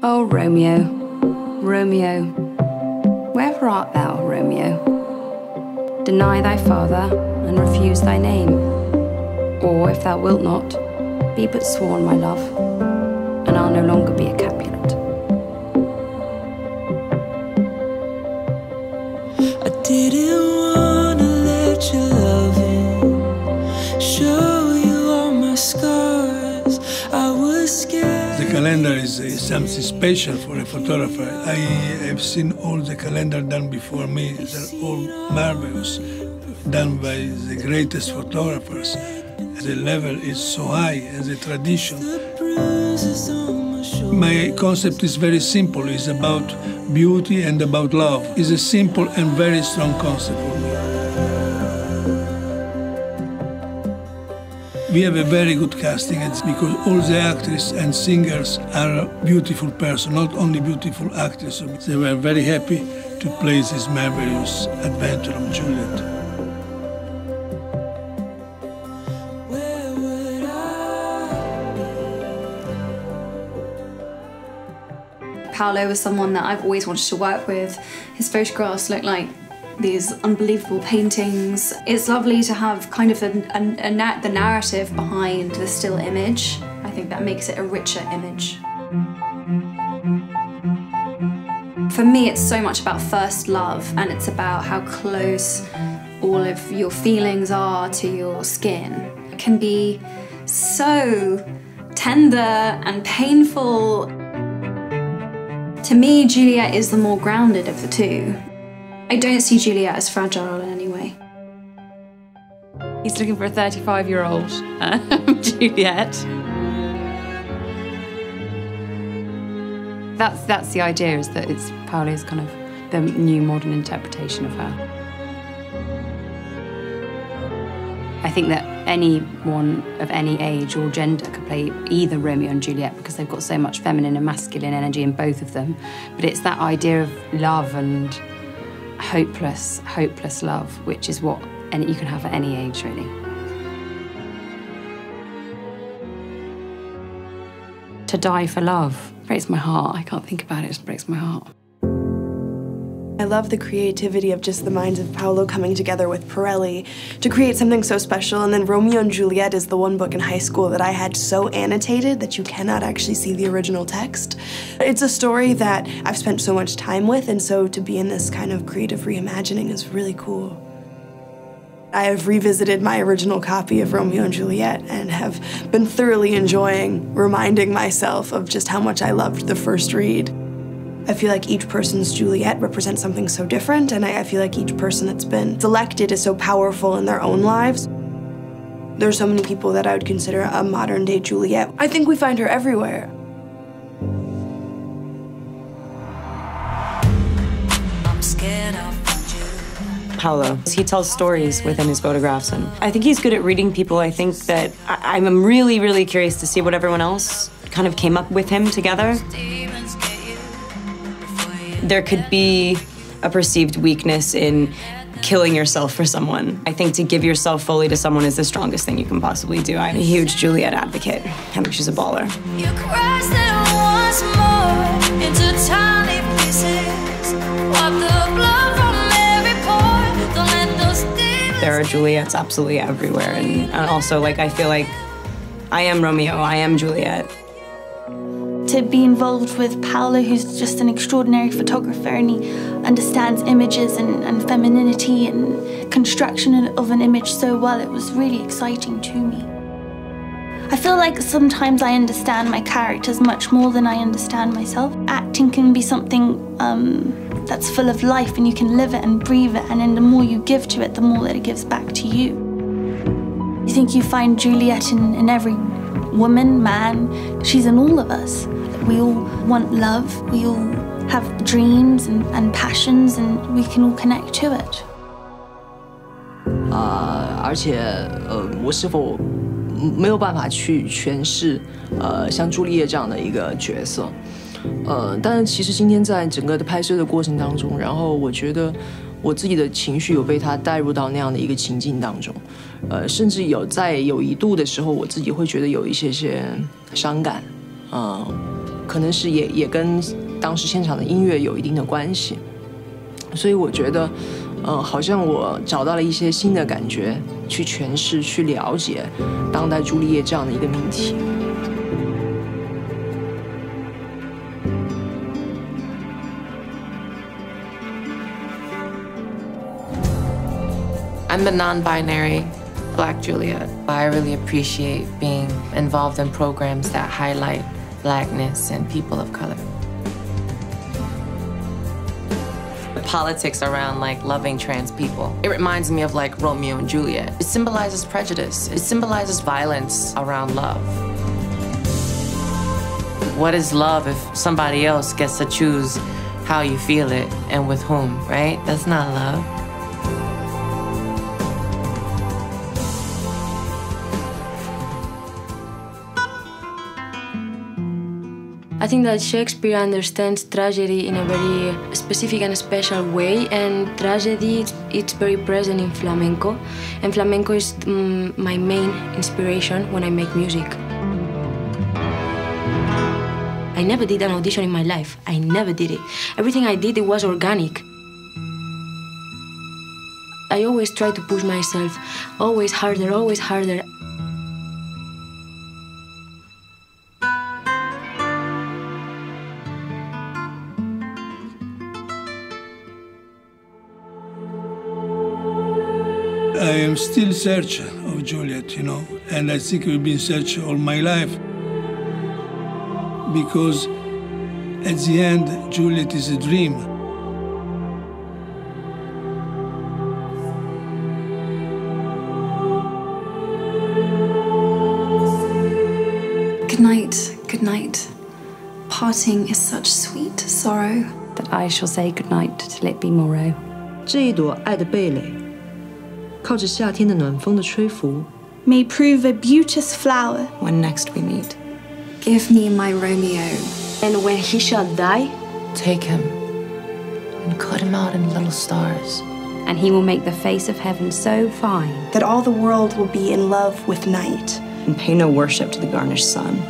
Oh, Romeo, Romeo, wherever art thou, Romeo? Deny thy father, and refuse thy name. Or, if thou wilt not, be but sworn, my love, and I'll no longer be a Capulet. I didn't wanna let you love it, show you all my scars. I was scared. The calendar is something special for a photographer. I have seen all the calendar done before me. They're all marvelous, done by the greatest photographers. The level is so high, and the tradition. My concept is very simple. It's about beauty and about love. It's a simple and very strong concept for me. We have a very good casting, it's because all the actors and singers are beautiful persons, not only beautiful actors. So they were very happy to play this marvelous adventure of Juliet. Paolo was someone that I've always wanted to work with. His photographs look like these unbelievable paintings. It's lovely to have kind of the narrative behind the still image. I think that makes it a richer image. For me, it's so much about first love, and it's about how close all of your feelings are to your skin. It can be so tender and painful. To me, Juliet is the more grounded of the two. I don't see Juliet as fragile in any way. He's looking for a 35-year-old Juliet. That's the idea, is that it's Paolo's kind of the new modern interpretation of her. I think that anyone of any age or gender could play either Romeo and Juliet because they've got so much feminine and masculine energy in both of them. But it's that idea of love and hopeless love, which is what you can have at any age, really. To die for love breaks my heart. I can't think about it, it just breaks my heart. I love the creativity of just the minds of Paolo coming together with Pirelli to create something so special. And then Romeo and Juliet is the one book in high school that I had so annotated that you cannot actually see the original text. It's a story that I've spent so much time with, and so to be in this kind of creative reimagining is really cool. I have revisited my original copy of Romeo and Juliet and have been thoroughly enjoying reminding myself of just how much I loved the first read. I feel like each person's Juliet represents something so different, and I feel like each person that's been selected is so powerful in their own lives. There's so many people that I would consider a modern-day Juliet. I think we find her everywhere. I'm scared of you. Paolo, he tells stories within his photographs, and I think he's good at reading people. I think that I'm really, really curious to see what everyone else kind of came up with him together. There could be a perceived weakness in killing yourself for someone. I think to give yourself fully to someone is the strongest thing you can possibly do. I'm a huge Juliet advocate. I think she's a baller. You crushed it once more into tiny pieces. Wipe the blood from every pore. Don't let those demons. There are Juliets absolutely everywhere, and also, like, I feel like I am Romeo, I am Juliet. To be involved with Paolo, who's just an extraordinary photographer, and he understands images and femininity and construction of an image so well, it was really exciting to me. I feel like sometimes I understand my characters much more than I understand myself. Acting can be something that's full of life, and you can live it and breathe it, and then the more you give to it, the more that it gives back to you. I think you find Juliet in every woman, man. She's in all of us. We all want love, we all have dreams and passions, and we can all connect to it. 而且我是否没有办法去诠释像朱丽叶这样的一个角色？但是其实今天在整个的拍摄的过程当中，然后我觉得我自己的情绪有被他带入到那样的一个情境当中，甚至有一度的时候，我自己会觉得有一些伤感，可能是也跟当时现场的音乐有一定的关系。所以我觉得，好像我找到了一些新的感觉，去诠释、去了解当代朱丽叶这样的一个命题。I'm a non-binary Black Juliet. I really appreciate being involved in programs that highlight Blackness and people of color. The politics around like loving trans people. It reminds me of like Romeo and Juliet. It symbolizes prejudice. It symbolizes violence around love. What is love if somebody else gets to choose how you feel it and with whom, right? That's not love. I think that Shakespeare understands tragedy in a very specific and special way, and tragedy, it's very present in flamenco, and flamenco is my main inspiration when I make music. I never did an audition in my life. I never did it. Everything I did, it was organic. I always try to push myself, always harder, always harder. I am still searching of Juliet, you know, and I think we've been searching all my life. Because at the end, Juliet is a dream. Good night, good night. Parting is such sweet sorrow. That I shall say goodnight till it be morrow. 这一朵爱的蓓蕾，靠着夏天的暖风的吹拂 may prove a beauteous flower. When next we meet. Give me my Romeo. And when he shall die, Take him and cut him out in little stars. And he will make the face of heaven so fine That all the world will be in love with night. And pay no worship to the garnished sun.